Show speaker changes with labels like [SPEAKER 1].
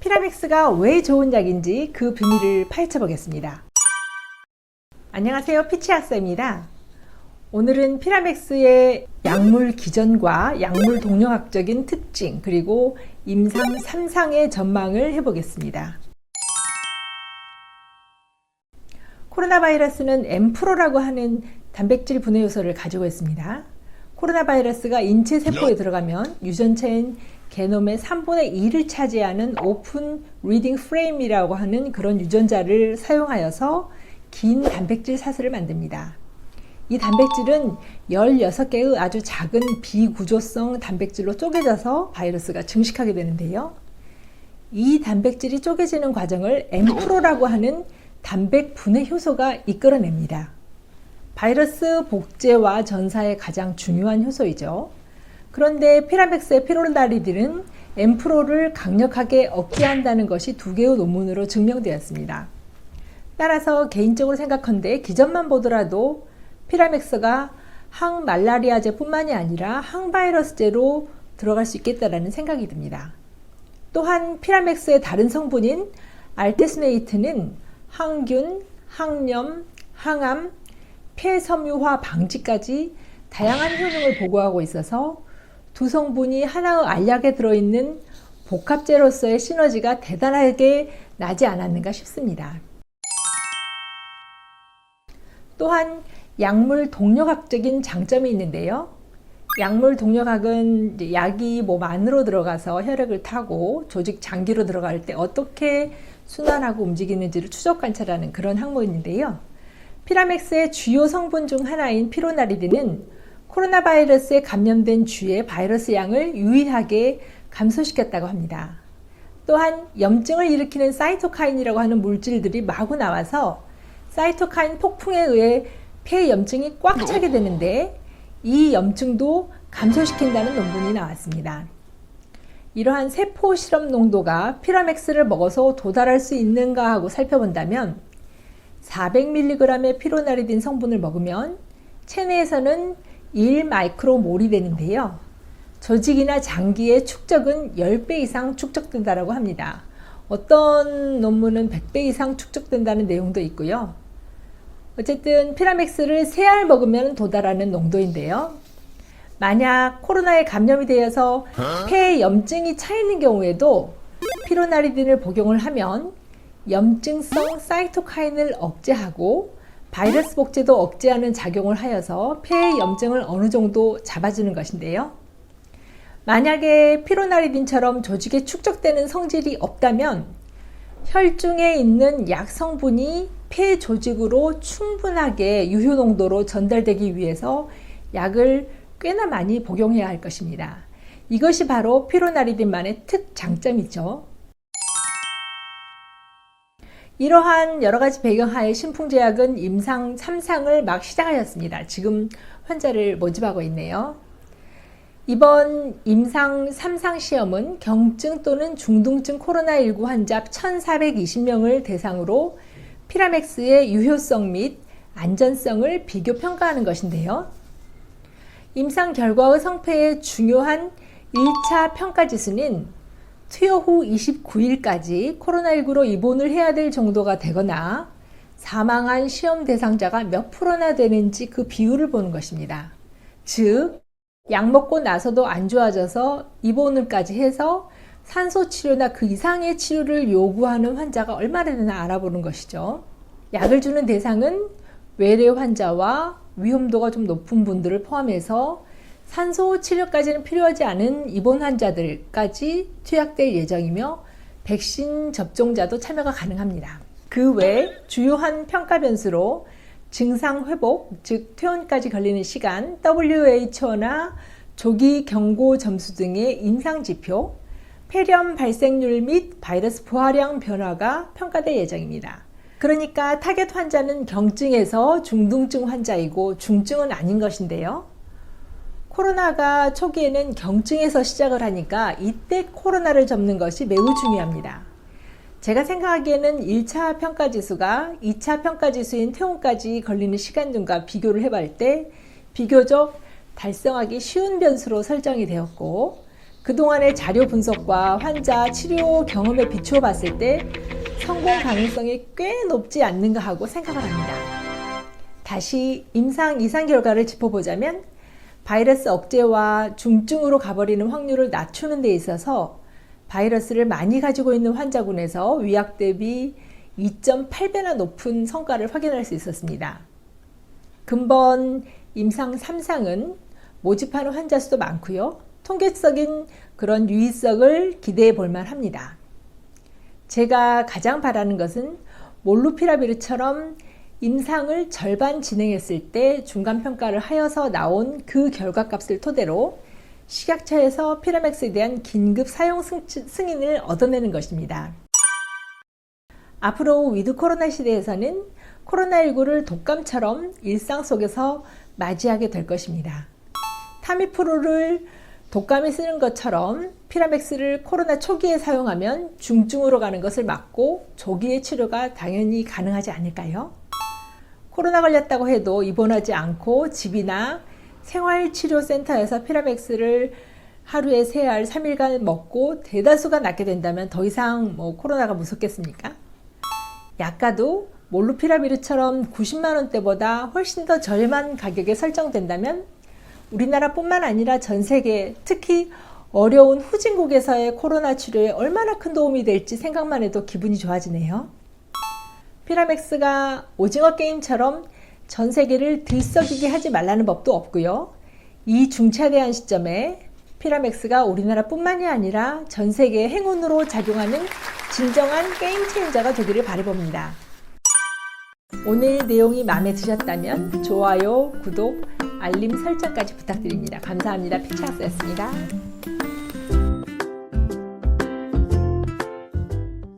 [SPEAKER 1] 피라맥스가 왜 좋은 약인지 그 비밀을 파헤쳐 보겠습니다. 안녕하세요, 피치학사입니다. 오늘은 피라맥스의 약물 기전과 약물 동력학적인 특징, 그리고 임상 3상의 전망을 해보겠습니다. 코로나 바이러스는 엠프로라고 하는 단백질 분해 요소를 가지고 있습니다. 코로나 바이러스가 인체 세포에 들어가면 유전체인 게놈의 3분의 2를 차지하는 오픈 리딩 프레임이라고 하는 그런 유전자를 사용하여서 긴 단백질 사슬을 만듭니다. 이 단백질은 16개의 아주 작은 비구조성 단백질로 쪼개져서 바이러스가 증식하게 되는데요. 이 단백질이 쪼개지는 과정을 엠프로라고 하는 단백 분해 효소가 이끌어냅니다. 바이러스 복제와 전사의 가장 중요한 효소이죠. 그런데 피라맥스의 피로나리딘은 엠프로를 강력하게 억제한다는 것이 2개의 논문으로 증명되었습니다. 따라서 개인적으로 생각한데 기전만 보더라도 피라맥스가 항말라리아제뿐만이 아니라 항바이러스제로 들어갈 수 있겠다라는 생각이 듭니다. 또한 피라맥스의 다른 성분인 알테스네이트는 항균, 항염, 항암, 폐섬유화 방지까지 다양한 효능을 보고하고 있어서 두 성분이 하나의 알약에 들어있는 복합제로서의 시너지가 대단하게 나지 않았는가 싶습니다. 또한 약물 동력학적인 장점이 있는데요. 약물 동력학은 약이 몸 안으로 들어가서 혈액을 타고 조직 장기로 들어갈 때 어떻게 순환하고 움직이는지를 추적 관찰하는 그런 학문인데요. 피라맥스의 주요 성분 중 하나인 피로나리딘은 코로나 바이러스에 감염된 쥐의 바이러스 양을 유의하게 감소시켰다고 합니다. 또한 염증을 일으키는 사이토카인이라고 하는 물질들이 마구 나와서 사이토카인 폭풍에 의해 폐 염증이 꽉 차게 되는데 이 염증도 감소시킨다는 논문이 나왔습니다. 이러한 세포 실험 농도가 피라맥스를 먹어서 도달할 수 있는가 하고 살펴본다면 400mg의 피로나리딘 성분을 먹으면 체내에서는 1마이크로몰이 되는데요. 조직이나 장기의 축적은 10배 이상 축적된다고 합니다. 어떤 논문은 100배 이상 축적된다는 내용도 있고요. 어쨌든 피라맥스를 3알 먹으면 도달하는 농도인데요. 만약 코로나에 감염이 되어서 폐에 염증이 차 있는 경우에도 피로나리딘을 복용을 하면 염증성 사이토카인을 억제하고 바이러스 복제도 억제하는 작용을 하여서 폐의 염증을 어느 정도 잡아주는 것인데요. 만약에 피로나리딘처럼 조직에 축적되는 성질이 없다면 혈중에 있는 약 성분이 폐 조직으로 충분하게 유효 농도로 전달되기 위해서 약을 꽤나 많이 복용해야 할 것입니다. 이것이 바로 피로나리딘만의 특장점이죠. 이러한 여러가지 배경하에 신풍제약은 임상 3상을 막 시작하였습니다. 지금 환자를 모집하고 있네요. 이번 임상 3상 시험은 경증 또는 중등증 코로나19 환자 1420명을 대상으로 피라맥스의 유효성 및 안전성을 비교 평가하는 것인데요. 임상 결과의 성패의 중요한 1차 평가 지수는 투여 후 29일까지 코로나19로 입원을 해야 될 정도가 되거나 사망한 시험 대상자가 몇 프로나 되는지 그 비율을 보는 것입니다. 즉, 약 먹고 나서도 안 좋아져서 입원을까지 해서 산소 치료나 그 이상의 치료를 요구하는 환자가 얼마나 되나 알아보는 것이죠. 약을 주는 대상은 외래 환자와 위험도가 좀 높은 분들을 포함해서 산소 치료까지는 필요하지 않은 입원 환자들까지 투약될 예정이며 백신 접종자도 참여가 가능합니다. 그 외 주요한 평가 변수로 증상 회복, 즉 퇴원까지 걸리는 시간, WHO나 조기 경고 점수 등의 임상 지표, 폐렴 발생률 및 바이러스 부활량 변화가 평가될 예정입니다. 그러니까 타겟 환자는 경증에서 중등증 환자이고 중증은 아닌 것인데요. 코로나가 초기에는 경증에서 시작을 하니까 이때 코로나를 접는 것이 매우 중요합니다. 제가 생각하기에는 1차 평가지수가 2차 평가지수인 퇴원까지 걸리는 시간 등과 비교를 해볼 때 비교적 달성하기 쉬운 변수로 설정이 되었고 그동안의 자료 분석과 환자 치료 경험에 비추어 봤을 때 성공 가능성이 꽤 높지 않는가 하고 생각을 합니다. 다시 임상 이상 결과를 짚어보자면 바이러스 억제와 중증으로 가버리는 확률을 낮추는 데 있어서 바이러스를 많이 가지고 있는 환자군에서 위약 대비 2.8배나 높은 성과를 확인할 수 있었습니다. 근본 임상 3상은 모집하는 환자 수도 많고요. 통계적인 그런 유의성을 기대해 볼 만합니다. 제가 가장 바라는 것은 몰루피라비르처럼 임상을 절반 진행했을 때 중간평가를 하여서 나온 그 결과값을 토대로 식약처에서 피라맥스에 대한 긴급 사용 승인을 얻어내는 것입니다. 앞으로 위드 코로나 시대에서는 코로나19를 독감처럼 일상 속에서 맞이하게 될 것입니다. 타미프루를 독감이 쓰는 것처럼 피라맥스를 코로나 초기에 사용하면 중증으로 가는 것을 막고 조기의 치료가 당연히 가능하지 않을까요? 코로나 걸렸다고 해도 입원하지 않고 집이나 생활치료센터에서 피라맥스를 하루에 3알 3일간 먹고 대다수가 낫게 된다면 더 이상 코로나가 무섭겠습니까? 약가도 몰루피라비르처럼 90만 원대보다 훨씬 더 저렴한 가격에 설정된다면 우리나라뿐만 아니라 전 세계, 특히 어려운 후진국에서의 코로나 치료에 얼마나 큰 도움이 될지 생각만 해도 기분이 좋아지네요. 피라맥스가 오징어 게임처럼 전 세계를 들썩이게 하지 말라는 법도 없고요. 이 중차대한 시점에 피라맥스가 우리나라뿐만이 아니라 전 세계의 행운으로 작용하는 진정한 게임 체인저가 되기를 바라봅니다. 오늘 내용이 마음에 드셨다면 좋아요, 구독, 알림 설정까지 부탁드립니다. 감사합니다. 피치학스였습니다.